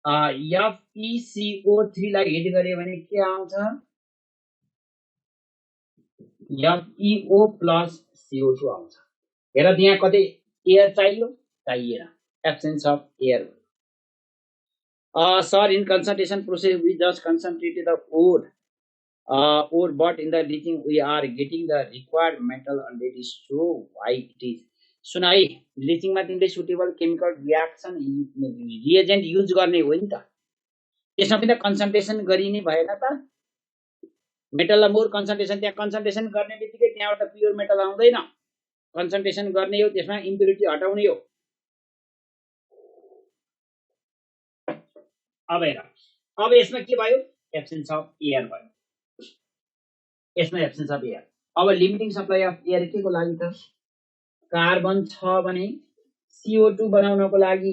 FeCO3 लाई हिट गर्यो भने के आउँछ FeO प्लस CO2 आउँछ हेर यहाँ कतै एयर चाहिएन absence of air sir in concentration process we just concentrated the ore but in the leaching we are getting the required metal and it is so why it is सुन है leaching मा तिमीले suitable chemical reaction reagent use गर्ने हो नि त त्यसमा पनि concentration गरिने भएन त मेटललाई मोर कन्सन्ट्रेसन त्यहाँ कन्सन्ट्रेसन गर्ने बित्तिकै त्यहाँबाट प्योर मेटल आउँदैन कन्सन्ट्रेसन गर्ने हो त्यसमा इम्प्युरिटी हटाउने हो अब हेर अब यसमा के भयो एब्सेन्स अफ एयर भयो यसमा एब्सेन्स अफ एयर अब लिमिटिङ सप्लाई अफ एयर के को लागि त कार्बन छ भने CO2 बनाउनको लागि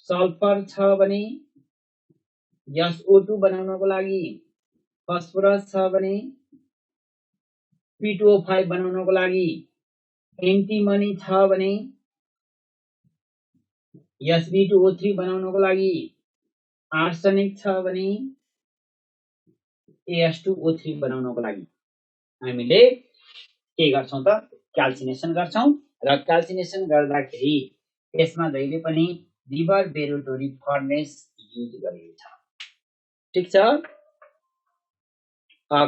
सल्फर छ भने SO2 बनाउनको लागि फस्फोरस छ भने P2O5 बनाउनको लागि एन्टिमनी छ भने Sb2O3 बनाउनको लागि आर्सेनिक छ भने As2O3 बनाउनको लागि हामीले के गर्छौं त क्याल्सिनेसन गर्छौं र क्याल्सिनेसन गर्दाखेरि यसमा जहिले पनि रिभर बेरोटोरी फर्नेस युज गरिन्छ ठीक छ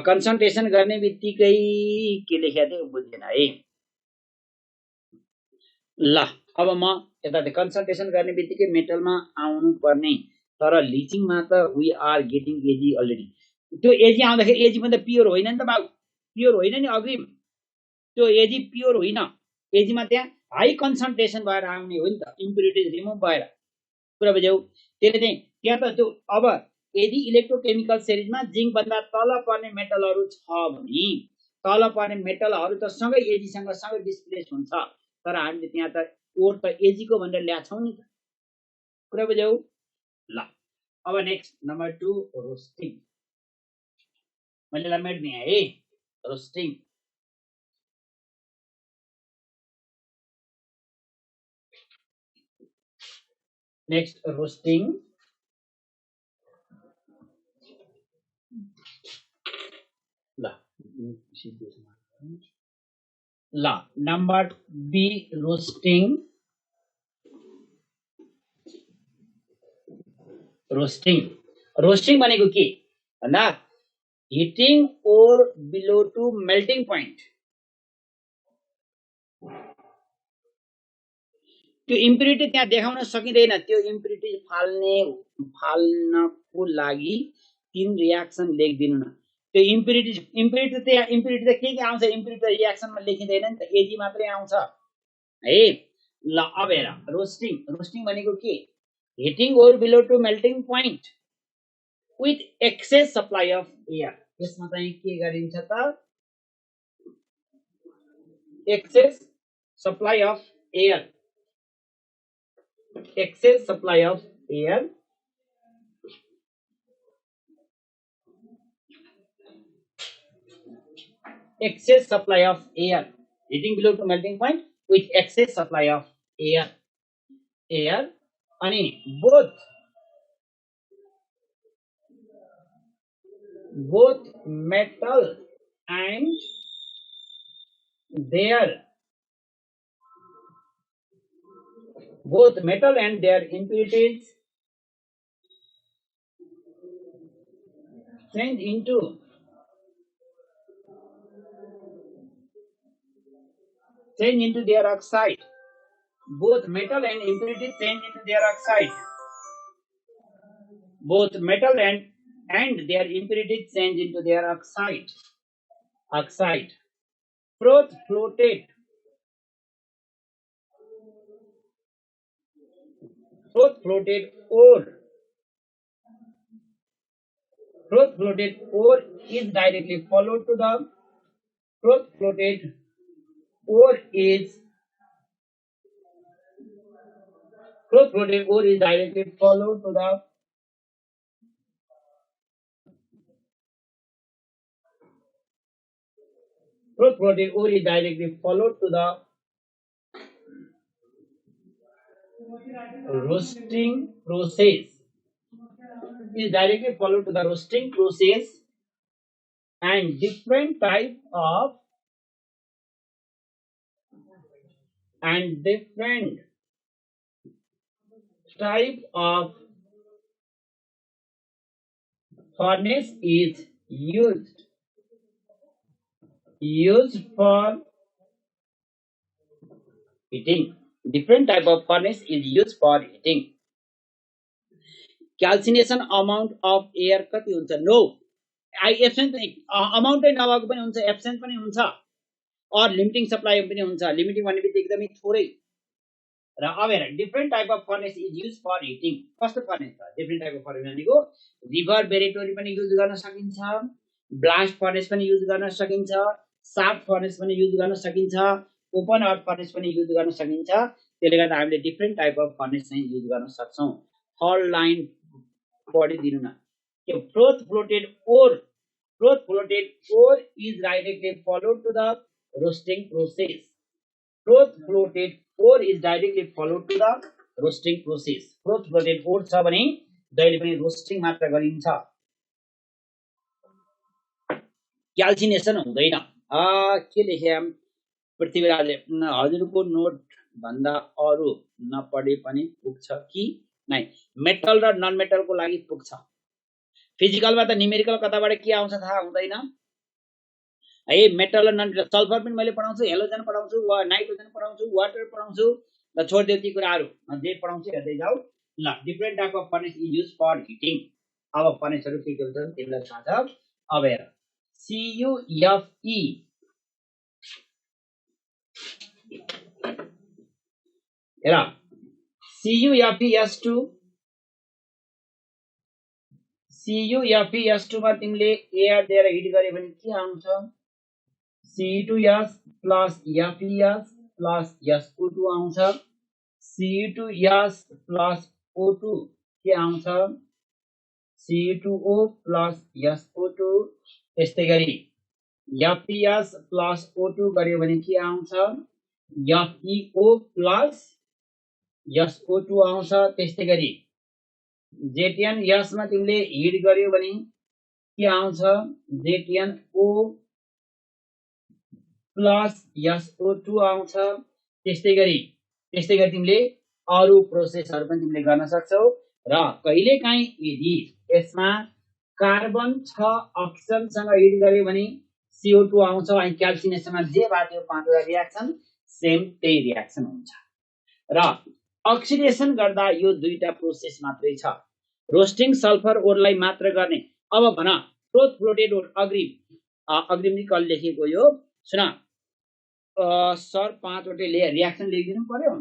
कन्सन्ट्रेसन गर्ने बित्तिकै के लेखेको थिए बुझ्दैन है ल अब म यता कन्सन्ट्रेसन गर्ने बित्तिकै मेटलमा आउनु पर्ने तर लिचिङमा त we are getting Ag already त्यो एजी आउँदाखेरि एजी पनि त प्योर होइन नि त बाबु प्योर होइन नि अग्रिम त्यो एजी प्योर होइन एजीमा त्यहाँ हाई कन्सन्ट्रेसन भएर आउने हो नि त इम्प्युरिटिज रिमुभ भएर कुरा बुझ्यौ त्यसले चाहिँ त्यहाँ त त्यो अब यदि इलेक्ट्रोकेमिकल सिरिजमा जिंक भन्दा तल पर्ने मेटलहरु छ भने तल पर्ने मेटलहरु त सँगै एजीसँग सँगै डिस्प्लेस हुन्छ तर हामीले त्यहाँ त ओर त एजीको भनेर ल्याछौं नि त कुरा बुझ्यौ ल अब नेक्स्ट नम्बर 2 रोस्टिङ मैले ला मेट दिए है roasting Next, roasting. La. Number B, roasting. Roasting. Roasting भनेको के भन्दा heating ore below to melting point. त्यो इम्प्युरिटी त्यहाँ देखाउन सकिदैन त्यो इम्प्युरिटी फाल्नको लागि तीन रिएक्सन लेखिदिनु न त्यो इम्प्युरिटी त के आउँछ इम्प्युरिटी रिएक्सनमा लेखिदैन नि त एजी मात्रै आउँछ है ल अब हेर रोस्टिङ भनेको के heating or below to melting point with excess supply of air यसमा चाहिँ के गरिन्छ त excess supply of air excess supply of air heating below to melting point with excess supply of air ani both metal and their impurities change into their oxide. Both metal and impurities change into their oxide. Both metal and their impurities change into their oxide. Froth floated ore is directly followed to the froth floated ore is directly followed to the Fruit floated ore is directly followed to the roasting process. Is directly followed to the roasting process, and different type of furnace is used for heating. Different type of furnace is used for heating. Calcination amount of air कति हुन्छ? No absent अमाउन्टै नभएको पनि हुन्छ, absent पनि हुन्छ, और limiting supply पनि हुन्छ। लिमिटिङ भन्ने बित्तिकै एकदमै थोरै। र अब हेर different type of furnace is use for heating. कस्तो फर्नेस छ? डिफरेन्ट टाइप अफ फर्नेस भनेको रिभरबेरेटरी पनि युज गर्न सकिन्छ, ब्लास्ट फर्नेस पनि युज गर्न सकिन्छ, साफ्ट फर्नेस पनि युज गर्न सकिन्छ, ओपन आउट फर्नेस पनि युज गर्न सकिन्छ। त्यसले गर्दा हामीले डिफरेन्ट टाइप अफ फर्नेस चाहिँ युज गर्न सक्छौं। थर्ड लाइन पढिदिनु न। के froth floated ore is directly followed to the roasting process. Froth floated ore is directly followed to the roasting process. Froth floated ore छ भने जहिले पनि रोस्टिङ मात्र गरिन्छ, क्याल्सिनेसन हुँदैन। के लेखे पृथ्वीराजले? हजुरको नोट भन्दा अरु नपढे पनि पुग्छ कि नै? मेटल र नन मेटलको लागि पुग्छ। फिजिकलमा त न्यूमेरिकल कताबाट के आउँछ थाहा हुँदैन है। मेटल र नन मेटल, सल्फर पनि मैले पढाउँछु, हेलोजन पढाउँछु, नाइट्रोजन पढाउँछु, वाटर पढाउँछु, र छोड्दियो ती कुराहरु। जे पढाउँछु हेर्दै जाऊ ल। Different type of furnace is use for heating. अब फर्नेसहरु के के हुन्छन् तिमीलाई थाहा छ। अब हेर CuFe हेर CuFeS2 मा तिमीले एयर दिएर हिट गरे भने के आउँछ? Ce2S plus FeS plus SO2 आउँछ। Ce2S plus O2 के आउँछ? Ce2O plus SO2। त्यस्तै गरी FeS plus O2 गर्यो भने के आउँछ? FeO plus SO2 आउँछ। त्यस्तै गरी ZnS मा तिमीले हिट गर्यो भने के आउँछ? ZnO प्लस SO2 आउँछ। त्यस्तै गरी तिमीले अरु प्रोसेसहरु पनि तिमीले गर्न सक्छौ। र कहिलेकाहीँ यदि यसमा कार्बन छ अक्सिजन सँग हिट गर्यो भने CO2 आउँछ। अनि क्याल्सिनेसनमा जे बाट्यो पाँचवटा रियाक्सन सेम त्यही रियाक्सन हुन्छ। र अक्सिडेसन गर्दा यो दुईटा प्रोसेस मात्रै छ। रोस्टिङ सल्फर ओरलाई मात्र गर्ने। अब भन फ्रोथ फ्लोटेड ओर अग्रिम नि कल लेखेको यो सुन। सर पाँचवटै रियाक्सन लेखिदिनु पर्यो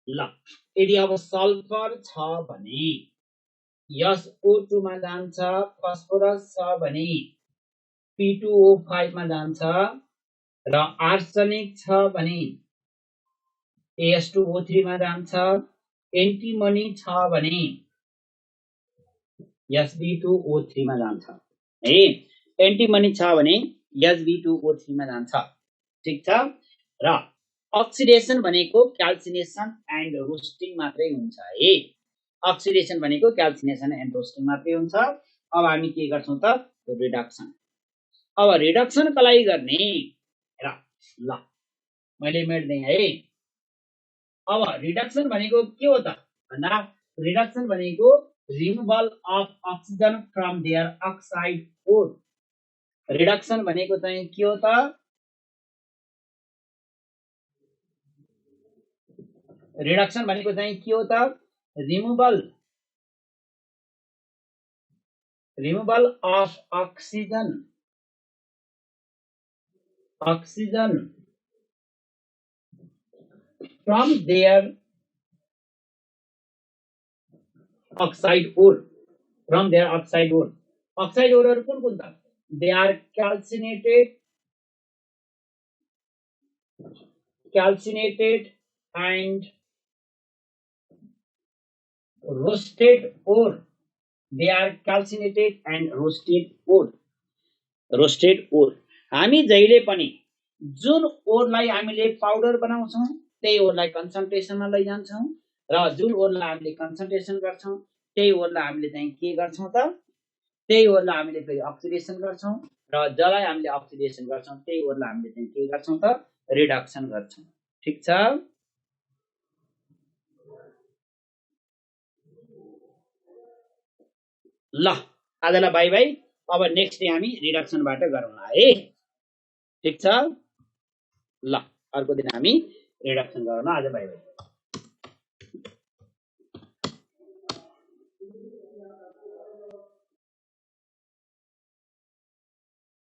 ल। यदि अब सल्फर छ भने SO2 मा जान्छ, फस्फोरस छ भने P2O5 मा जान्छ, र आर्सेनिक छ भने AS2O3 मा जान्छ, एन्टिमनी छ भने SB2O3 मा जान्छ। है एन्टिमनी छ भने SB2O3 मा जान्छ। ठीक छ। र अक्सिडेसन भनेको क्याल्सिनेसन एन्ड रोस्टिङ मात्रै हुन्छ है। अक्सिडेसन भनेको क्याल्सिनेसन एन्ड रोस्टिङ मात्रै हुन्छ। अब हामी के गर्छौं त? रिडक्सन। अब रिडक्सन कलाई गर्ने हेर ल, मैले मेट्दै है। अब रिडक्सन भनेको के हो त भन्दा रिडक्सन भनेको removal of oxygen from their oxide ore. Reduction भनेको चाहिँ के हो त? रिडक्सन भनेको चाहिँ के हो त? Removal of oxygen from their oxide ore. Oxide ore कुन कुन त? They are calcinated and roasted ore. They are calcinated and roasted ore. हामी जहिले पनि जुन ओरलाई हामीले पाउडर बनाउँछौं त्यही ओरलाई कन्सन्ट्रेसनमा लैजान्छौं र जुन ओरलाई हामीले कन्सन्ट्रेसन गर्छौं त्यही ओरलाई हामीले चाहिँ के गर्छौं त त्यही ओरलाई हामीले फेरि अक्सिडेसन गर्छौं र जसलाई हामीले अक्सिडेसन गर्छौं त्यही ओरलाई हामीले चाहिँ के गर्छौं त रिडक्सन गर्छौं ठीक छ ल आजलाई बाइ बाइ अब नेक्स्ट डे हामी रिडक्सनबाट गरौँला है ठीक छ ल अर्को दिन हामी रिडक्सन गरौँला आज बाइ बाइ